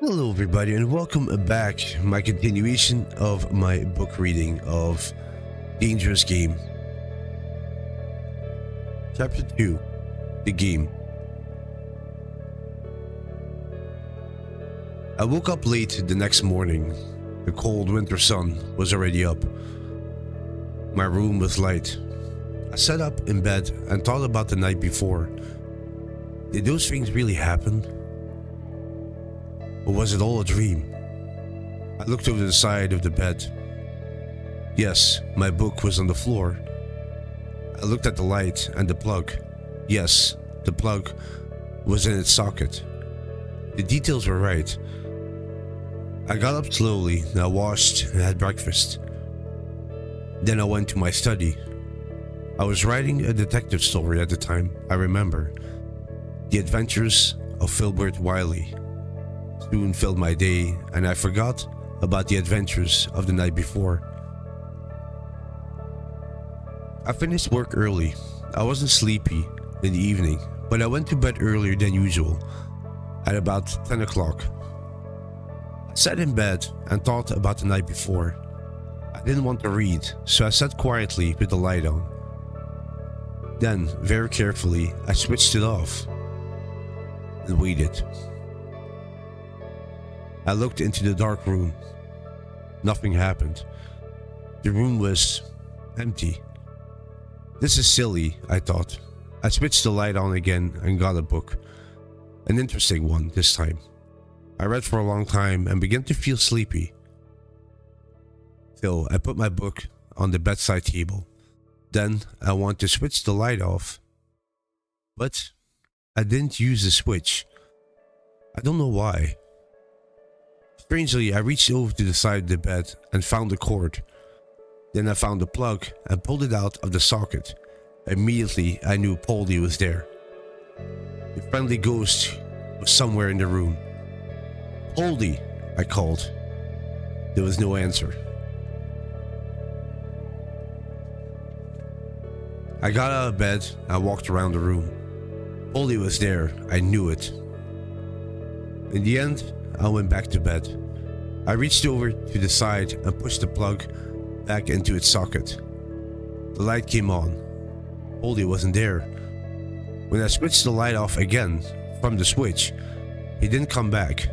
Hello, everybody, and welcome back. My continuation of my book reading of Dangerous Game. Chapter 2 The Game. I woke up late the next morning. The cold winter sun was already up. My room was light. I sat up in bed and thought about the night before. Did those things really happen? Or was it all a dream? I looked over the side of the bed. Yes, my book was on the floor. I looked at the light and the plug. Yes, the plug was in its socket. The details were right. I got up slowly and I washed and had breakfast. Then I went to my study. I was writing a detective story at the time, I remember. The Adventures of Filbert Wiley soon filled my day, and I forgot about the adventures of the night before. I finished work early. I wasn't sleepy in the evening, but I went to bed earlier than usual, at about 10 o'clock. I sat in bed and thought about the night before. I didn't want to read, so I sat quietly with the light on. Then, very carefully, I switched it off and waited. I looked into the dark room. Nothing happened. The room was empty. This is silly, I thought. I switched the light on again and got a book. An interesting one this time. I read for a long time and began to feel sleepy. So I put my book on the bedside table. Then I wanted to switch the light off. But I didn't use the switch. I don't know why. Strangely, I reached over to the side of the bed and found the cord. Then I found the plug and pulled it out of the socket. Immediately, I knew Polly was there. The friendly ghost was somewhere in the room. "Polly," I called. There was no answer. I got out of bed and walked around the room. Polly was there, I knew it. In the end, I went back to bed. I reached over to the side and pushed the plug back into its socket. The light came on. Polly wasn't there. When I switched the light off again from the switch, he didn't come back.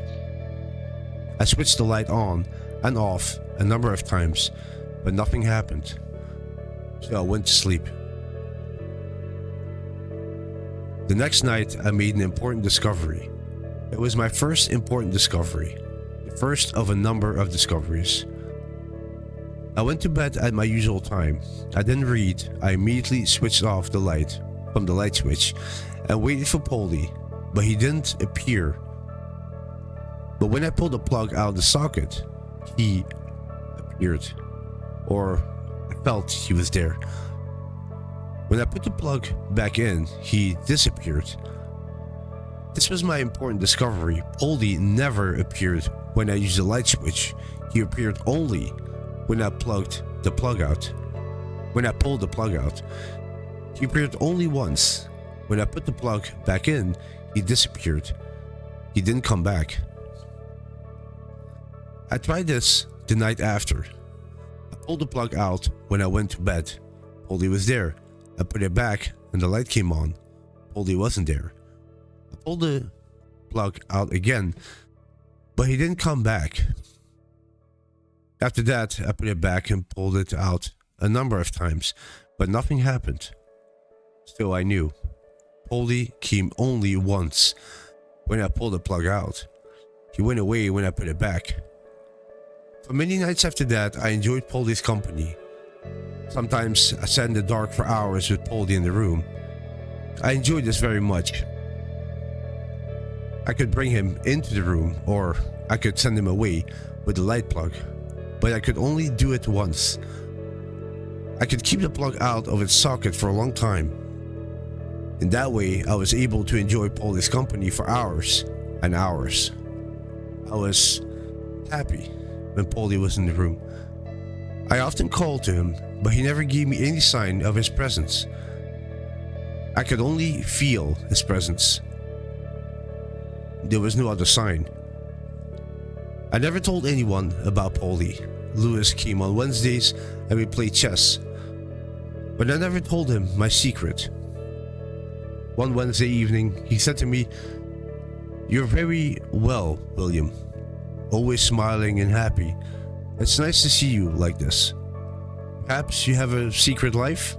I switched the light on and off a number of times, but nothing happened. So I went to sleep. The next night, I made an important discovery. It was my first important discovery, the first of a number of discoveries. I went to bed at my usual time. I didn't read. I immediately switched off the light from the light switch and waited for Polly, but he didn't appear. But when I pulled the plug out of the socket, he appeared, or I felt he was there. When I put the plug back in, he disappeared. This was my important discovery. Polly never appeared when I used the light switch. He appeared only when I plugged the plug out. When I pulled the plug out, he appeared only once. When I put the plug back in, he disappeared. He didn't come back. I tried this the night after. I pulled the plug out when I went to bed. Polly was there. I put it back and the light came on. Polly wasn't there. I pulled the plug out again, but he didn't come back. After that, I put it back and pulled it out a number of times, but nothing happened. Still, I knew. Polly came only once when I pulled the plug out. He went away when I put it back. For many nights after that, I enjoyed Polly's company. Sometimes I sat in the dark for hours with Polly in the room. I enjoyed this very much. I could bring him into the room, or I could send him away with the light plug, but I could only do it once. I could keep the plug out of its socket for a long time. In that way, I was able to enjoy Polly's company for hours and hours. I was happy when Polly was in the room. I often called to him, but he never gave me any sign of his presence. I could only feel his presence. There was no other sign. I never told anyone about Polly. Lewis came on Wednesdays and we played chess, but I never told him my secret. One Wednesday evening, he said to me, "You're very well, William. Always smiling and happy. It's nice to see you like this. Perhaps you have a secret life?"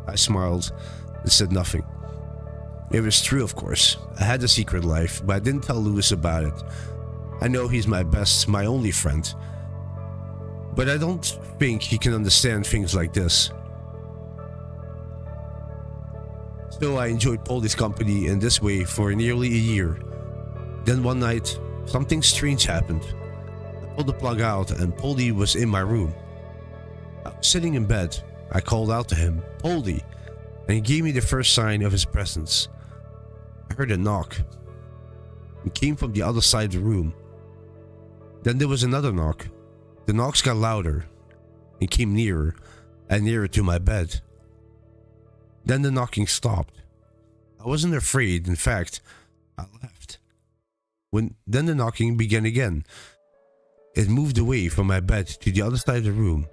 I smiled and said nothing. It was true, of course. I had a secret life, but I didn't tell Lewis about it. I know he's my best, my only friend, but I don't think he can understand things like this. So I enjoyed Polly's company in this way for nearly a year. Then one night, something strange happened. I pulled the plug out and Polly was in my room. I was sitting in bed. I called out to him, "Polly," and he gave me the first sign of his presence. I heard a knock. It came from the other side of the room. Then there was another knock. The knocks got louder. It came nearer and nearer to my bed. Then the knocking stopped. I wasn't afraid. In fact, I laughed. Then the knocking began again. It moved away from my bed to the other side of the room.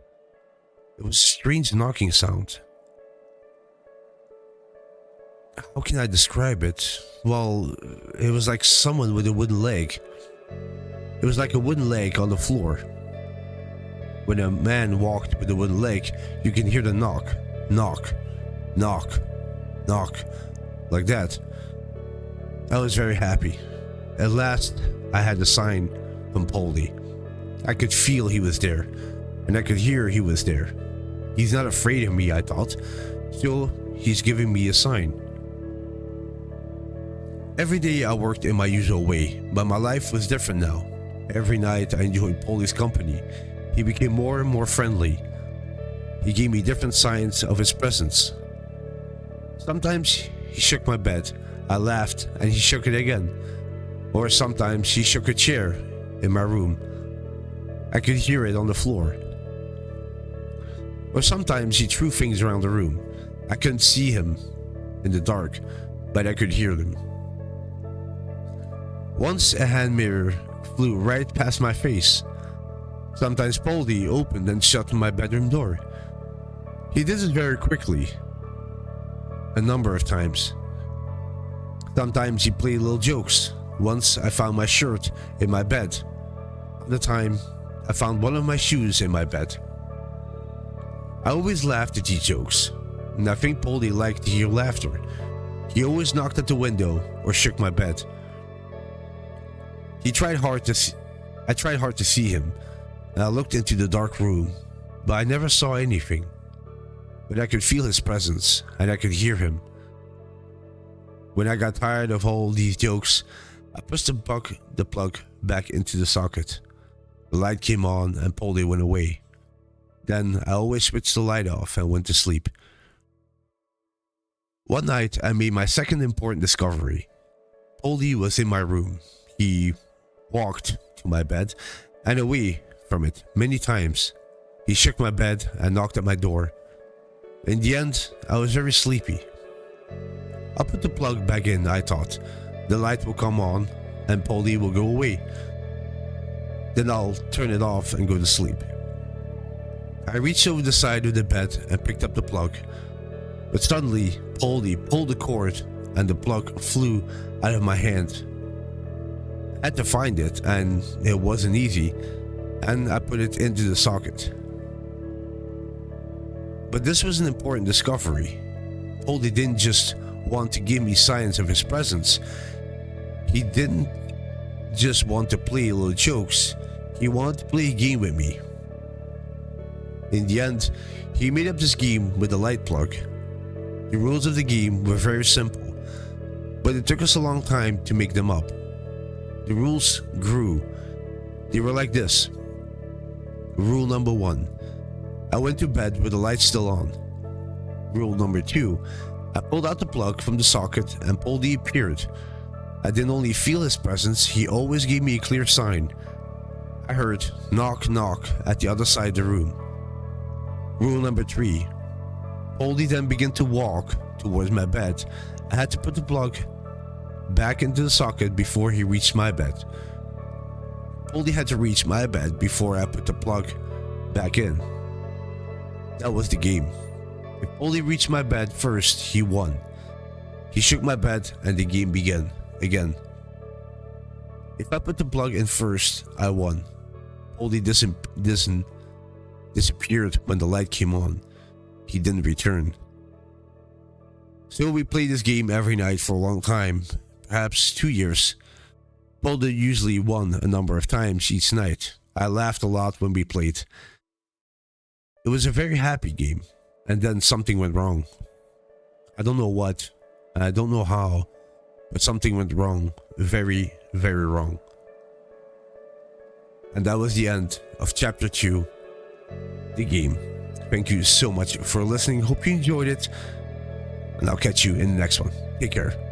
It was a strange knocking sound. How can I describe it? Well, it was like someone with a wooden leg. It was like a wooden leg on the floor. When a man walked with a wooden leg, you can hear the knock, knock, knock, knock, like that. I was very happy. At last, I had a sign from Polly. I could feel he was there, and I could hear he was there. He's not afraid of me, I thought, so he's giving me a sign. Every day I worked in my usual way, but my life was different now. Every night I enjoyed Polly's company. He became more and more friendly. He gave me different signs of his presence. Sometimes he shook my bed. I laughed and he shook it again. Or sometimes he shook a chair in my room. I could hear it on the floor. Or sometimes he threw things around the room. I couldn't see him in the dark, but I could hear them. Once a hand mirror flew right past my face. Sometimes Polly opened and shut my bedroom door. He did it very quickly, a number of times. Sometimes he played little jokes. Once I found my shirt in my bed. Another time, I found one of my shoes in my bed. I always laughed at these jokes, and I think Polly liked to hear laughter. He always knocked at the window or shook my bed. I tried hard to see him, and I looked into the dark room, but I never saw anything. But I could feel his presence, and I could hear him. When I got tired of all these jokes, I pushed the plug back into the socket. The light came on and Polly went away. Then I always switched the light off and went to sleep. One night I made my second important discovery. Polly was in my room. He walked to my bed and away from it many times. He shook my bed and knocked at my door. In the end, I was very sleepy. I'll put the plug back in, I thought. The light will come on and Polly will go away. Then I'll turn it off and go to sleep. I reached over the side of the bed and picked up the plug. But suddenly, Polly pulled the cord and the plug flew out of my hand. I had to find it, and it wasn't easy, and I put it into the socket. But this was an important discovery. Polly didn't just want to give me signs of his presence. He didn't just want to play little jokes. He wanted to play a game with me. In the end, he made up this game with the light plug. The rules of the game were very simple, but it took us a long time to make them up. The rules grew. They were like this. Rule number 1. I went to bed with the light still on. Rule number 2. I pulled out the plug from the socket and Polly appeared. I didn't only feel his presence, he always gave me a clear sign. I heard knock knock at the other side of the room. Rule number 3. Polly then began to walk towards my bed. I had to put the plug back into the socket before he reached my bed. Poldy had to reach my bed before I put the plug back in. That was the game. If Poldy reached my bed first, he won. He shook my bed and the game began again. If I put the plug in first, I won. Poldy disappeared when the light came on. He didn't return. So we played this game every night for a long time, perhaps 2 years. Poldy usually won a number of times each night. I laughed a lot when we played. It was a very happy game, and then something went wrong. I don't know what, and I don't know how, but something went wrong, very, very wrong. And that was the end of chapter 2, the game. Thank you so much for listening. Hope you enjoyed it, and I'll catch you in the next one. Take care.